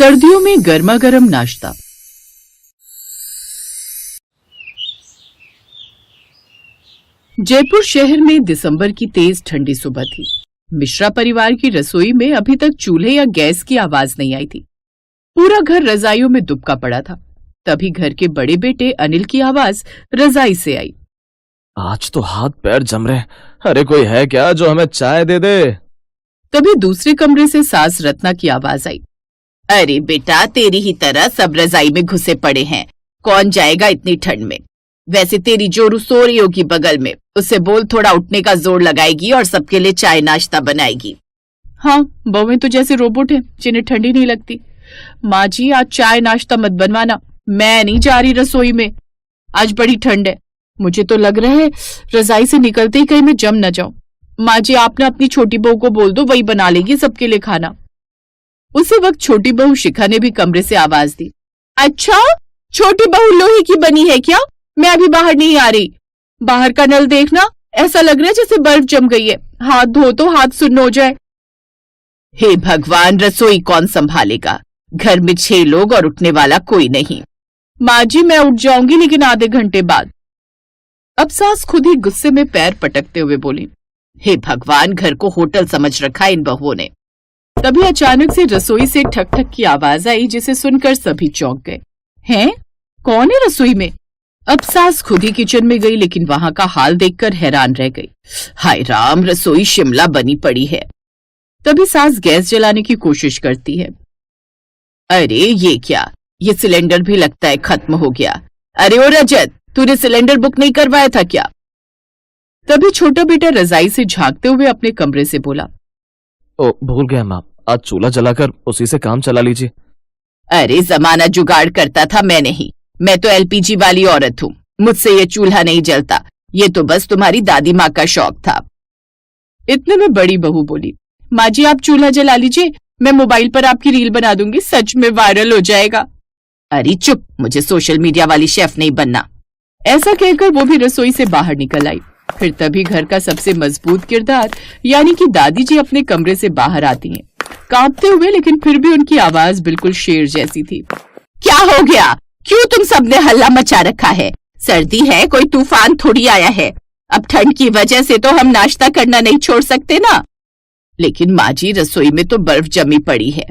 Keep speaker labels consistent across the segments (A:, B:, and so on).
A: सर्दियों में गर्मा गर्म नाश्ता। जयपुर शहर में दिसंबर की तेज ठंडी सुबह थी। मिश्रा परिवार की रसोई में अभी तक चूल्हे या गैस की आवाज नहीं आई थी। पूरा घर रजाइयों में दुबका पड़ा था। तभी घर के बड़े बेटे अनिल की आवाज रजाई से आई।
B: आज तो हाथ पैर जम रहे। अरे कोई है क्या जो हमें चाय दे दे।
A: तभी दूसरे कमरे से सास रत्ना की आवाज आई।
C: अरे बेटा, तेरी ही तरह सब रजाई में घुसे पड़े हैं। कौन जाएगा इतनी ठंड में। वैसे तेरी जोरू सो रही होगी बगल में, उससे बोल थोड़ा उठने का जोर लगाएगी और सबके लिए चाय नाश्ता बनाएगी।
A: हाँ, बहुएं तो जैसे रोबोट हैं जिन्हें ठंडी नहीं लगती। माँ जी, आज चाय नाश्ता मत बनवाना, मैं नहीं जा रही रसोई में। आज बड़ी ठंड है। मुझे तो लग रहा है रजाई से निकलते ही कहीं मैं जम न जाऊं। माँ जी, आपने अपनी छोटी बहू को बोल दो, वही बना लेगी सबके लिए खाना। उसी वक्त छोटी बहू शिखा ने भी कमरे से आवाज दी। अच्छा, छोटी बहू लोहे की बनी है क्या? मैं अभी बाहर नहीं आ रही। बाहर का नल देखना, ऐसा लग रहा है जैसे बर्फ जम गई है। हाथ धो तो हाथ सुन्न हो जाए।
C: हे भगवान, रसोई कौन संभालेगा? घर में 6 लोग और उठने वाला कोई नहीं।
A: माँ जी, मैं उठ जाऊंगी लेकिन आधे घंटे बाद। अब सास खुद ही गुस्से में पैर पटकते हुए बोली।
C: हे भगवान, घर को होटल समझ रखा इन बहुओं ने।
A: तभी अचानक से रसोई से ठक ठक की आवाज आई, जिसे सुनकर सभी चौंक गए। हैं? कौन है रसोई में? अब सास खुद ही किचन में गई, लेकिन वहां का हाल देखकर हैरान रह गई।
C: हाय राम, रसोई शिमला बनी पड़ी है।
A: तभी सास गैस जलाने की कोशिश करती है।
C: अरे ये क्या, ये सिलेंडर भी लगता है खत्म हो गया। अरे ओ रजत, तूने सिलेंडर बुक नहीं करवाया था क्या?
A: तभी छोटा बेटा रजाई से झांकते हुए अपने कमरे से बोला।
B: ओ, भूल गया माँ, आज चूल्हा जलाकर उसी से काम चला लीजिए।
C: अरे जमाना जुगाड़ करता था, मैं नहीं। मैं तो एलपीजी वाली औरत हूँ, मुझसे ये चूल्हा नहीं जलता। ये तो बस तुम्हारी दादी माँ का शौक था।
A: इतने में बड़ी बहू बोली। माँ जी, आप चूल्हा जला लीजिए, मैं मोबाइल पर आपकी रील बना दूंगी, सच में वायरल हो जाएगा।
C: अरे चुप, मुझे सोशल मीडिया वाली शेफ नहीं बनना।
A: ऐसा कहकर वो भी रसोई से बाहर निकल आई। फिर तभी घर का सबसे मजबूत किरदार यानी कि दादी जी अपने कमरे से बाहर आती हैं, कांपते हुए, लेकिन फिर भी उनकी आवाज बिल्कुल शेर जैसी थी।
C: क्या हो गया? क्यों तुम सबने हल्ला मचा रखा है? सर्दी है, कोई तूफान थोड़ी आया है। अब ठंड की वजह से तो हम नाश्ता करना नहीं छोड़ सकते ना। लेकिन माँ जी, रसोई में तो बर्फ जमी पड़ी है।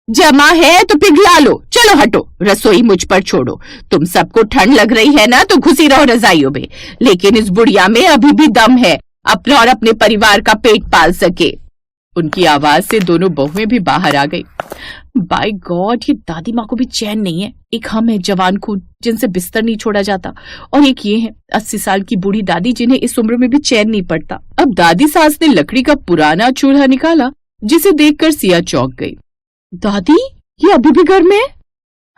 C: जमा है तो पिघला लो। चलो हटो, रसोई मुझ पर छोड़ो। तुम सबको ठंड लग रही है ना, तो घुसी रहो रजाइयों में। लेकिन इस बुढ़िया में अभी भी दम है, अपने और अपने परिवार का पेट पाल सके।
A: उनकी आवाज से दोनों बहुएं भी बाहर आ गई। बाय गॉड, ये दादी माँ को भी चैन नहीं है। एक हम है जवान खून, जिनसे बिस्तर नहीं छोड़ा जाता, और एक ये है 80 साल की बूढ़ी दादी, जिन्हें इस उम्र में भी चैन नहीं पड़ता। अब दादी सास ने लकड़ी का पुराना चूल्हा निकाला, जिसे देखकर सिया चौंक गई। दादी, ये अभी भी घर में?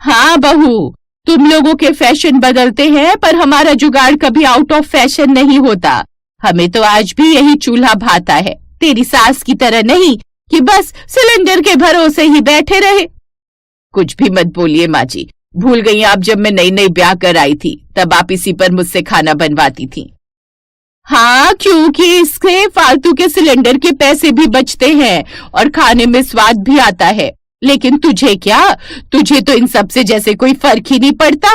C: हाँ बहू, तुम लोगों के फैशन बदलते हैं, पर हमारा जुगाड़ कभी आउट ऑफ फैशन नहीं होता। हमें तो आज भी यही चूल्हा भाता है, तेरी सास की तरह नहीं कि बस सिलेंडर के भरोसे ही बैठे रहे। कुछ भी मत बोलिए माँ जी, भूल गई आप जब मैं नई नई ब्याह कर आई थी, तब आप इसी पर मुझसे खाना बनवाती थी। हाँ, क्योंकि इससे फालतू के सिलेंडर के पैसे भी बचते हैं और खाने में स्वाद भी आता है। लेकिन तुझे क्या, तुझे तो इन सब से जैसे कोई फर्क ही नहीं पड़ता।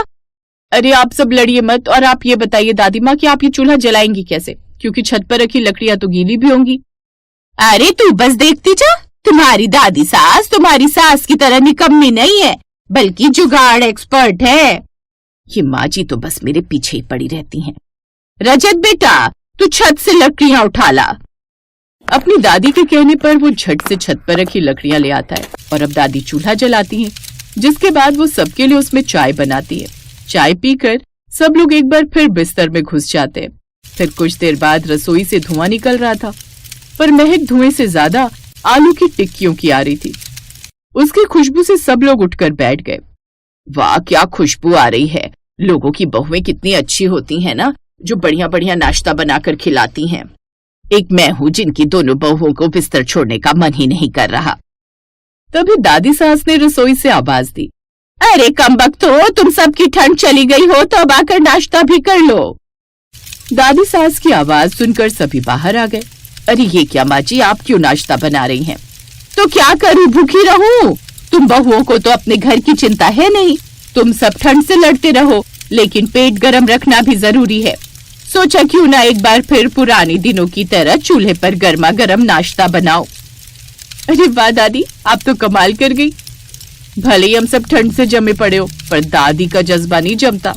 A: अरे आप सब लड़िए मत, और आप ये बताइए दादी माँ कि आप ये चूल्हा जलाएंगी कैसे, क्योंकि छत पर रखी लकड़ियां तो गीली भी होंगी।
C: अरे तू बस देखती जा, तुम्हारी दादी सास तुम्हारी सास की तरह निकम्मी नहीं है, बल्कि जुगाड़ एक्सपर्ट है। ये माँ जी तो बस मेरे पीछे ही पड़ी रहती हैं। रजत बेटा, तू छत से लकड़ियां उठा ला।
A: अपनी दादी के कहने पर वो झट से छत पर रखी लकड़ियां ले आता है, और अब दादी चूल्हा जलाती हैं, जिसके बाद वो सबके लिए उसमें चाय बनाती है। चाय पीकर सब लोग एक बार फिर बिस्तर में घुस जाते हैं। फिर कुछ देर बाद रसोई से धुआं निकल रहा था, पर महक धुएं से ज्यादा आलू की टिक्कियों की आ रही थी। उसकी खुशबू से सब लोग उठकर बैठ गए।
C: वाह, क्या खुशबू आ रही है। लोगों की बहुएं कितनी अच्छी होती हैं ना, जो बढ़िया बढ़िया नाश्ता बनाकर खिलाती हैं। एक मैं हूँ जिनकी दोनों बहुओं को बिस्तर छोड़ने का मन ही नहीं कर रहा।
A: तभी दादी सास ने रसोई से आवाज दी।
C: अरे कमबख्तो, तुम सबकी ठंड चली गई हो तो अब आकर नाश्ता भी कर लो।
A: दादी सास की आवाज सुनकर सभी बाहर आ गए।
C: अरे ये क्या माँ जी, आप क्यों नाश्ता बना रही हैं? तो क्या करूं, भूखी रहूं? तुम बहुओं को तो अपने घर की चिंता है नहीं, तुम सब ठंड से लड़ते रहो, लेकिन पेट गर्म रखना भी जरूरी है। सोचा क्यों ना एक बार फिर पुराने दिनों की तरह चूल्हे पर गर्मा गर्म नाश्ता बनाओ।
A: अरे वाह दादी, आप तो कमाल कर गई। भले ही हम सब ठंड से जमे पड़े हो, पर दादी का जज्बा नहीं जमता।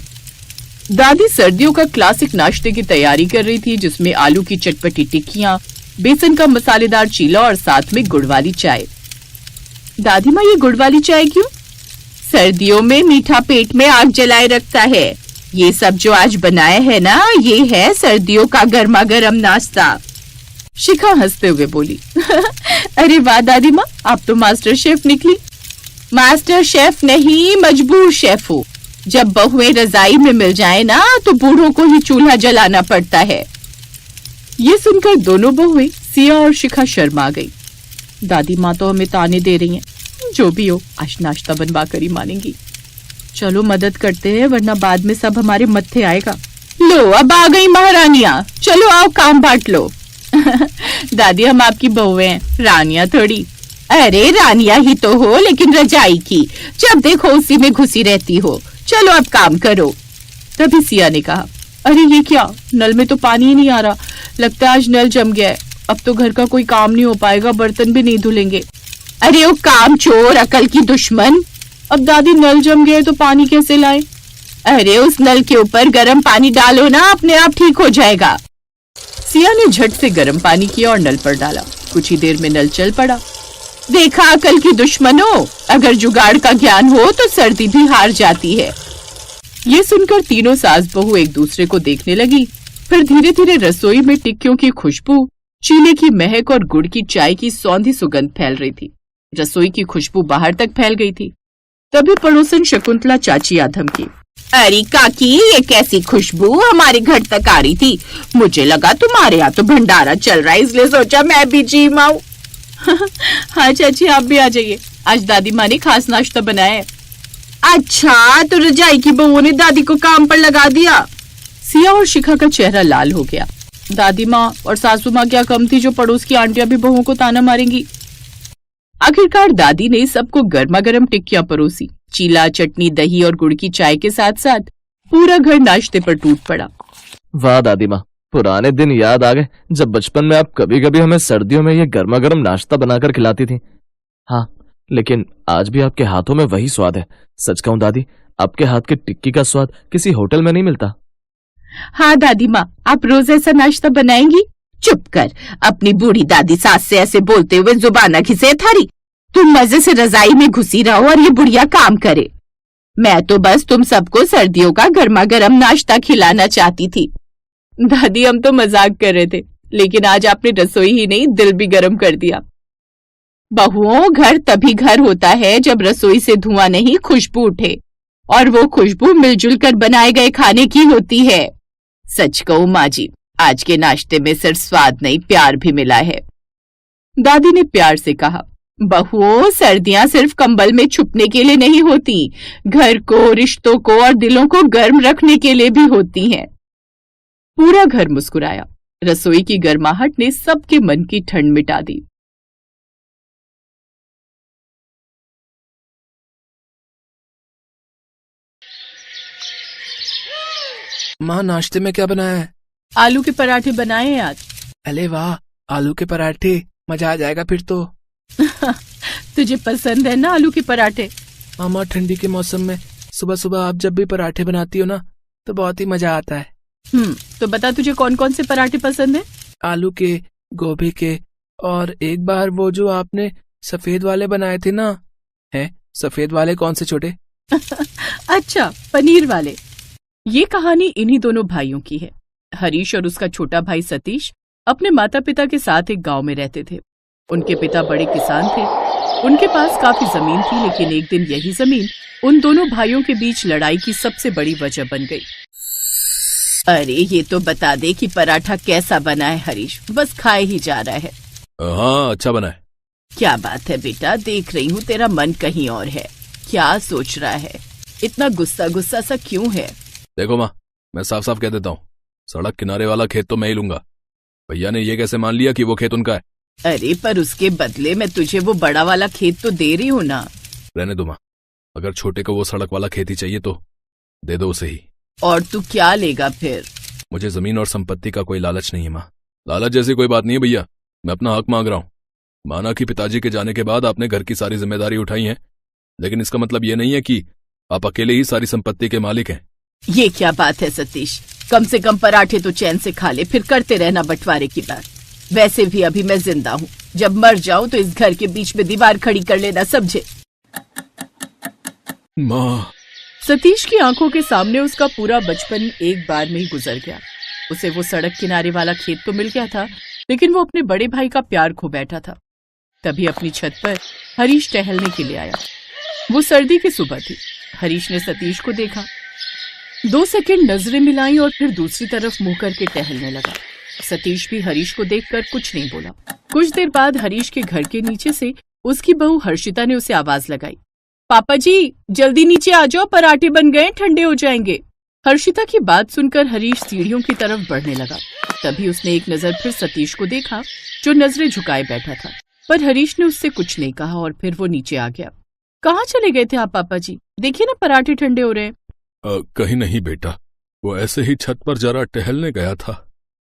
A: दादी सर्दियों का क्लासिक नाश्ते की तैयारी कर रही थी, जिसमें आलू की चटपटी टिक्कियां, बेसन का मसालेदार चीला और साथ में गुड़ वाली चाय। दादी माँ, ये गुड़ वाली चाय क्यों?
C: सर्दियों में मीठा पेट में आग जलाए रखता है। ये सब जो आज बनाए है ना, ये है सर्दियों का गर्मा गर्म नाश्ता।
A: शिखा हंसते हुए बोली। अरे वाह दादी माँ, आप तो मास्टर शेफ निकली।
C: मास्टर शेफ नहीं, मजबूर शेफ हूँ। जब बहुएं रजाई में मिल जाए ना, तो बूढ़ों को ही चूल्हा जलाना पड़ता है।
A: ये सुनकर दोनों बहुएं सिया और शिखा शर्मा गई। दादी माँ तो हमें ताने दे रही हैं, जो भी हो आज नाश्ता बनवा कर ही मानेंगी। चलो मदद करते हैं, वरना बाद में सब हमारे मत्थे आएगा।
C: लो, अब आ गई महारानियाँ, चलो आओ काम बांट लो।
A: दादी, हम आपकी बहुएं हैं, रानियाँ थोड़ी।
C: अरे रानियाँ ही तो हो, लेकिन रजाई की जब देखो उसी में घुसी रहती हो। चलो अब काम करो।
A: तभी सिया ने कहा, अरे ये क्या, नल में तो पानी ही नहीं आ रहा, लगता है आज नल जम गया है। अब तो घर का कोई काम नहीं हो पाएगा, बर्तन भी नहीं धुलेंगे।
C: अरे वो काम चोर, अकल की दुश्मन।
A: अब दादी नल जम गया है तो पानी कैसे लाएं?
C: अरे उस नल के ऊपर गर्म पानी डालो ना, अपने आप ठीक हो जाएगा।
A: सिया ने झट से गर्म पानी किया और नल पर डाला। कुछ ही देर में नल चल पड़ा।
C: देखा अकल की दुश्मनों, अगर जुगाड़ का ज्ञान हो तो सर्दी भी हार जाती है।
A: ये सुनकर तीनों सास बहू एक दूसरे को देखने लगी। फिर धीरे धीरे रसोई में टिक्कियों की खुशबू, चीले की महक और गुड़ की चाय की सौंधी सुगंध फैल रही थी। रसोई की खुशबू बाहर तक फैल गई थी। तभी पड़ोसन शकुंतला चाची आधम की।
C: अरे काकी, ये कैसी खुशबू हमारे घर तक आ रही थी। मुझे लगा तुम्हारे यहाँ तो भंडारा चल रहा है, इसलिए सोचा मैं भी जी आऊं।
A: हाँ चाची, आप भी आ जाइए, आज दादी माँ ने खास नाश्ता बनाया है।
C: अच्छा, तो रजाई की बहुओं ने दादी को काम पर लगा दिया।
A: सिया और शिखा का चेहरा लाल हो गया। दादी माँ और सासू माँ क्या कम थी जो पड़ोस की आंटियां भी बहुओं को ताना मारेंगी। आखिरकार दादी ने सबको गर्मा गर्म टिक्कियां परोसी। चीला, चटनी, दही और गुड़ की चाय के साथ साथ पूरा घर नाश्ते पर टूट पड़ा।
B: वाह दादी माँ, पुराने दिन याद आ गए जब बचपन में आप कभी कभी हमें सर्दियों में ये गर्मा गर्म नाश्ता बनाकर खिलाती थी। हाँ, लेकिन आज भी आपके हाथों में वही स्वाद है। सच कहूँ दादी, आपके हाथ की टिक्की का स्वाद किसी होटल में नहीं मिलता।
C: हाँ दादी माँ, आप रोज ऐसा नाश्ता बनाएंगी? चुप कर, अपनी बूढ़ी दादी सास से ऐसे बोलते हुए जुबान न घिसे थारी। तुम मजे से रजाई में घुसी रहो और ये बुढ़िया काम करे। मैं तो बस तुम सबको सर्दियों का गर्मा गर्म नाश्ता खिलाना चाहती थी।
A: दादी, हम तो मजाक कर रहे थे, लेकिन आज आपने रसोई ही नहीं दिल भी गर्म कर दिया।
C: बहुओं, घर तभी घर होता है जब रसोई से धुआं नहीं, खुशबू उठे, और वो खुशबू मिलजुल कर बनाए गए खाने की होती है। सच कहूं माँ जी, आज के नाश्ते में सिर्फ स्वाद नहीं, प्यार भी मिला है।
A: दादी ने प्यार से कहा,
C: बहुओं, सर्दियां सिर्फ कंबल में छुपने के लिए नहीं होती, घर को, रिश्तों को और दिलों को गर्म रखने के लिए भी होती हैं।
A: पूरा घर मुस्कुराया। रसोई की गर्माहट ने सबके मन की ठंड मिटा दी।
D: माँ, नाश्ते में क्या बनाया है?
A: आलू के पराठे बनाए हैं आज।
D: अरे वाह, आलू के पराठे, मजा आ जाएगा फिर तो।
A: तुझे पसंद है ना आलू के पराठे?
D: मामा, ठंडी के मौसम में सुबह सुबह आप जब भी पराठे बनाती हो ना, तो बहुत ही मजा आता है।
A: तो बता, तुझे कौन कौन से पराठे पसंद है?
D: आलू के, गोभी के, और एक बार वो जो आपने सफेद वाले बनाए थे ना। है सफेद वाले कौन से छोटे?
A: अच्छा, पनीर वाले। ये कहानी इन्हीं दोनों भाइयों की है। हरीश और उसका छोटा भाई सतीश अपने माता पिता के साथ एक गांव में रहते थे। उनके पिता बड़े किसान थे। उनके पास काफी जमीन थी, लेकिन एक दिन यही जमीन उन दोनों भाइयों के बीच लड़ाई की सबसे बड़ी वजह बन गई।
C: अरे ये तो बता दे कि पराठा कैसा बना है हरीश, बस खाए ही जा रहा है।
E: हाँ, अच्छा बना है।
C: क्या बात है बेटा, देख रही हूँ तेरा मन कहीं और है। क्या सोच रहा है? इतना गुस्सा गुस्सा सा क्यों है?
E: देखो माँ, मैं साफ साफ कह देता हूँ, सड़क किनारे वाला खेत तो मैं ही लूंगा। भैया ने ये कैसे मान लिया कि वो खेत उनका है?
C: अरे पर उसके बदले मैं तुझे वो बड़ा वाला खेत तो दे रही हूँ ना।
E: रहने दो माँ, अगर छोटे को वो सड़क वाला खेती चाहिए तो दे दो उसे ही।
A: और तू क्या लेगा फिर?
E: मुझे जमीन और संपत्ति का कोई लालच नहीं है माँ। लालच जैसी कोई बात नहीं है भैया, मैं अपना हक मांग रहा हूँ। माना कि पिताजी के जाने के बाद आपने घर की सारी जिम्मेदारी उठाई है, लेकिन इसका मतलब ये नहीं है कि आप अकेले ही सारी संपत्ति के मालिक हैं।
A: ये क्या बात है सतीश? कम से कम पराठे तो चैन से खा ले, फिर करते रहना बंटवारे की बात। वैसे भी अभी मैं जिंदा हूँ, जब मर जाऊं तो इस घर के बीच में दीवार खड़ी कर लेना, समझे?
E: माँ।
A: सतीश की आंखों के सामने उसका पूरा बचपन एक बार में ही गुजर गया। उसे वो सड़क किनारे वाला खेत तो मिल गया था, लेकिन वो अपने बड़े भाई का प्यार खो बैठा था। तभी अपनी छत पर हरीश टहलने के लिए आया। वो सर्दी की सुबह थी। हरीश ने सतीश को देखा, 2 सेकंड नजरें मिलाई और फिर दूसरी तरफ मुंह करके टहलने लगा। सतीश भी हरीश को देखकर कुछ नहीं बोला। कुछ देर बाद हरीश के घर के नीचे से उसकी बहू हर्षिता ने उसे आवाज लगाई, पापा जी जल्दी नीचे आ जाओ, पराठे बन गए, ठंडे हो जाएंगे। हर्षिता की बात सुनकर हरीश सीढ़ियों की तरफ बढ़ने लगा। तभी उसने एक नजर फिर सतीश को देखा, जो नजरें झुकाए बैठा था, पर हरीश ने उससे कुछ नहीं कहा और फिर वो नीचे आ गया। कहाँ चले गए थे आप पापा जी? देखिए ना पराठे ठंडे हो रहे हैं।
E: कहीं नहीं बेटा, वो ऐसे ही छत पर जरा टहलने गया था।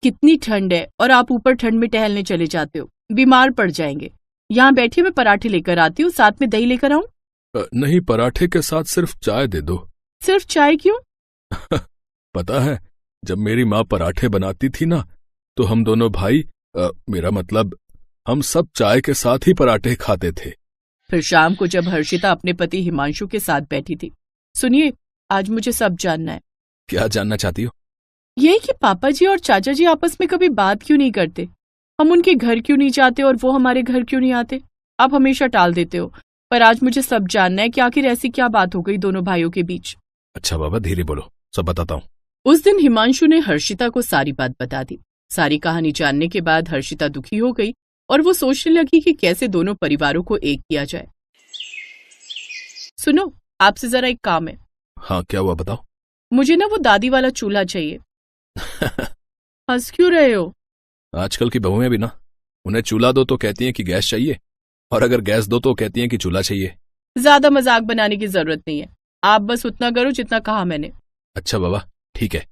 A: कितनी ठंड है और आप ऊपर ठंड में टहलने चले जाते हो, बीमार पड़ जाएंगे। यहाँ बैठिए, मैं पराठे लेकर आती हूँ, साथ में दही लेकर आऊं?
E: नहीं, पराठे के साथ सिर्फ चाय दे दो।
A: सिर्फ चाय क्यों?
E: पता है, जब मेरी माँ पराठे बनाती थी ना, तो हम दोनों भाई, मेरा मतलब हम सब चाय के साथ ही पराठे खाते थे।
A: फिर शाम को जब हर्षिता अपने पति हिमांशु के साथ बैठी थी, सुनिए आज मुझे सब जानना है।
E: क्या जानना चाहती हो?
A: यही कि पापा जी और चाचा जी आपस में कभी बात क्यों नहीं करते? हम उनके घर क्यों नहीं जाते और वो हमारे घर क्यों नहीं आते? आप हमेशा टाल देते हो, पर आज मुझे सब जानना है कि आखिर ऐसी क्या बात हो गई दोनों भाइयों के बीच।
E: अच्छा बाबा, धीरे बोलो, सब बताता हूँ।
A: उस दिन हिमांशु ने हर्षिता को सारी बात बता दी। सारी कहानी जानने के बाद हर्षिता दुखी हो गई और वो सोचने लगी कि कैसे दोनों परिवारों को एक किया जाए। सुनो, आपसे जरा एक काम है।
E: हाँ, क्या हुआ बताओ।
A: मुझे ना वो दादी वाला चूल्हा चाहिए। हंस क्यों रहे हो?
E: आजकल की बहुएं भी ना, उन्हें चूल्हा दो तो कहती हैं कि गैस चाहिए, और अगर गैस दो तो कहती हैं कि चूल्हा चाहिए।
A: ज्यादा मजाक बनाने की जरूरत नहीं है, आप बस उतना करो जितना कहा मैंने।
E: अच्छा बाबा, ठीक है।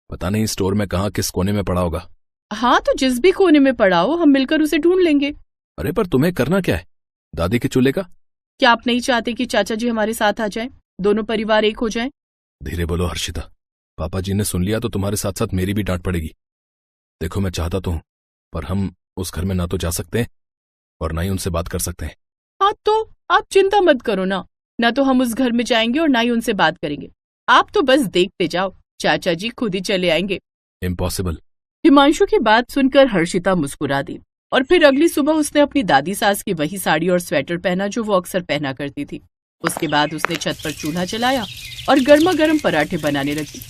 E: पता नहीं स्टोर में कहाँ किस कोने में पड़ा होगा।
A: हाँ तो जिस भी कोने में पड़ा हो हम मिलकर उसे ढूंढ लेंगे।
E: अरे पर तुम्हें करना क्या है दादी के चूल्हे का?
A: क्या आप नहीं चाहते कि चाचा जी हमारे साथ आ जाएं, दोनों परिवार एक हो जाएं?
E: धीरे बोलो हर्षिता, पापा जी ने सुन लिया तो तुम्हारे साथ साथ मेरी भी डांट पड़ेगी। देखो मैं चाहता तो हूँ, पर हम उस घर में ना तो जा सकते हैं और ना ही उनसे बात कर सकते हैं।
A: हाँ तो आप चिंता मत करो ना तो हम उस घर में जाएंगे और ना ही उनसे बात करेंगे। आप तो बस देखते जाओ, चाचा जी खुद ही चले आएंगे।
E: इम्पॉसिबल।
A: हिमांशु की बात सुनकर हर्षिता मुस्कुरा दी और फिर अगली सुबह उसने अपनी दादी सास की वही साड़ी और स्वेटर पहना जो वो अक्सर पहना करती थी। उसके बाद उसने छत पर चूल्हा जलाया और गर्मा गर्म पराठे बनाने लगी।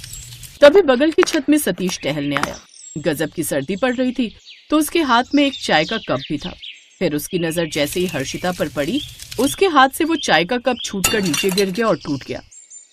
A: तभी बगल की छत में सतीश टहलने आया। गजब की सर्दी पड़ रही थी तो उसके हाथ में एक चाय का कप भी था। फिर उसकी नजर जैसे ही हर्षिता पर पड़ी, उसके हाथ से वो चाय का कप छूटकर नीचे गिर गया और टूट गया।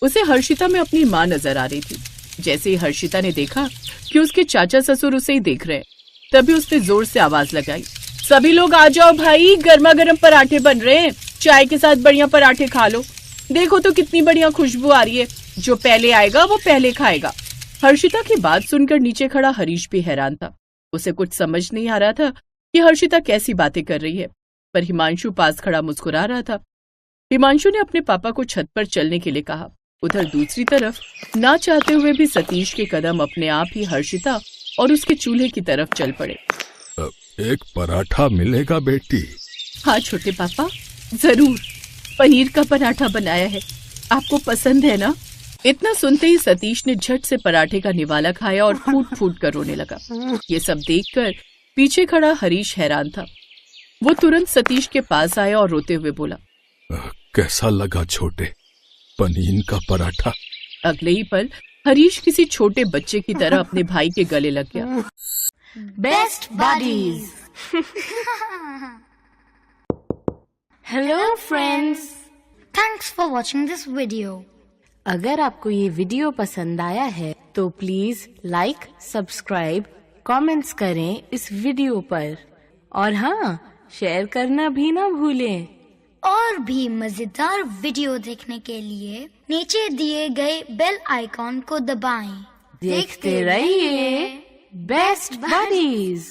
A: उसे हर्षिता में अपनी माँ नजर आ रही थी। जैसे ही हर्षिता ने देखा कि उसके चाचा ससुर उसे ही देख रहे हैं, तभी उसने जोर से आवाज लगाई, सभी लोग आ जाओ भाई, गर्मा गर्म पराठे बन रहे हैं, चाय के साथ बढ़िया पराठे खा लो। देखो तो कितनी बढ़िया खुशबू आ रही है, जो पहले आएगा वो पहले खाएगा। हर्षिता की बात सुनकर नीचे खड़ा हरीश भी हैरान था। उसे कुछ समझ नहीं आ रहा था कि हर्षिता कैसी बातें कर रही है, पर हिमांशु पास खड़ा मुस्कुरा रहा था। हिमांशु ने अपने पापा को छत पर चलने के लिए कहा। उधर दूसरी तरफ ना चाहते हुए भी सतीश के कदम अपने आप ही हर्षिता और उसके चूल्हे की तरफ चल पड़े।
E: एक पराठा मिलेगा बेटी?
A: हाँ छोटे पापा, जरूर। पनीर का पराठा बनाया है, आपको पसंद है ना? इतना सुनते ही सतीश ने झट से पराठे का निवाला खाया और फूट फूट कर रोने लगा। ये सब देखकर पीछे खड़ा हरीश हैरान था। वो तुरंत सतीश के पास आया और रोते हुए बोला,
E: कैसा लगा छोटे, पनीर का पराठा?
A: अगले ही पल हरीश किसी छोटे बच्चे की तरह अपने भाई के गले लग गया।
F: Best buddies. Hello friends, thanks for watching this video.
C: अगर आपको ये वीडियो पसंद आया है तो प्लीज लाइक, सब्सक्राइब, कमेंट्स करें इस वीडियो पर और हाँ, शेयर करना भी ना भूलें।
F: और भी मजेदार वीडियो देखने के लिए नीचे दिए गए बेल आइकॉन को दबाएं।
C: देखते रहिए बेस्ट बडीज।